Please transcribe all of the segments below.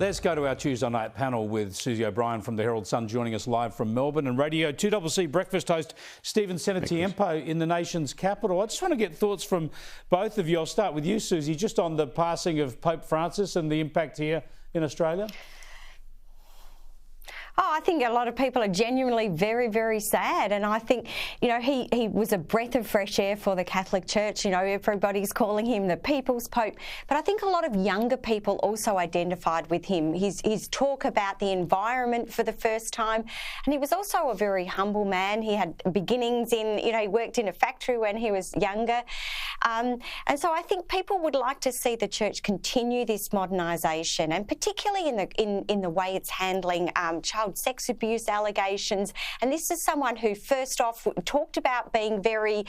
Let's go to our Tuesday night panel with Susie O'Brien from the Herald Sun joining us live from Melbourne, and Radio 2CC breakfast host Stephen Senatiempo in the nation's capital. I just want to get thoughts from both of you. I'll start with you, Susie, just on the passing of Pope Francis and the impact here in Australia. Oh, I think a lot of people are genuinely very, very sad. And I think, he was a breath of fresh air for the Catholic Church. Everybody's calling him the People's Pope. But I think a lot of younger people also identified with him. His talk about the environment for the first time. And he was also a very humble man. He had beginnings he worked in a factory when he was younger. And so I think people would like to see the Church continue this modernisation, and particularly in the way it's handling child sex abuse allegations. And this is someone who first off talked about being very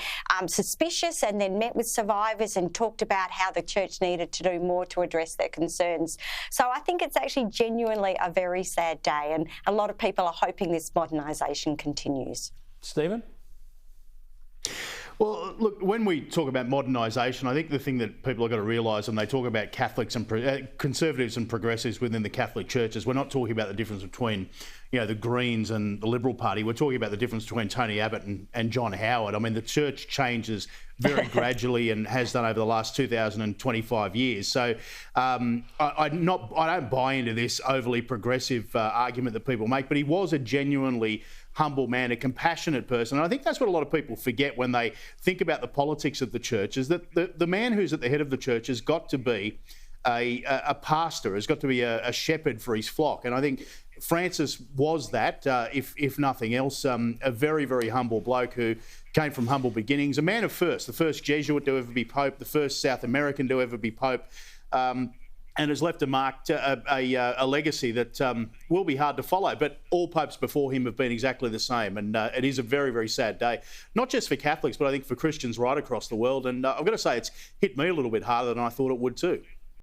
suspicious, and then met with survivors and talked about how the Church needed to do more to address their concerns. So I think it's actually genuinely a very sad day, and a lot of people are hoping this modernisation continues. Stephen? Well, look, when we talk about modernisation, I think the thing that people have got to realise when they talk about Catholics and conservatives and progressives within the Catholic Church is we're not talking about the difference between, the Greens and the Liberal Party. We're talking about the difference between Tony Abbott and John Howard. I mean, the Church changes very gradually and has done over the last 2,025 years. So I don't buy into this overly progressive argument that people make, but he was a genuinely humble man, a compassionate person. And I think that's what a lot of people forget when they think about the politics of the church, is that the man who's at the head of the church has got to be a pastor, has got to be a shepherd for his flock. And I think Francis was that, if nothing else, a very, very humble bloke who came from humble beginnings, a man of first, the first Jesuit to ever be Pope, the first South American to ever be Pope, and has left a legacy that will be hard to follow. But all popes before him have been exactly the same. And it is a very, very sad day, not just for Catholics, but I think for Christians right across the world. And I've got to say, it's hit me a little bit harder than I thought it would too.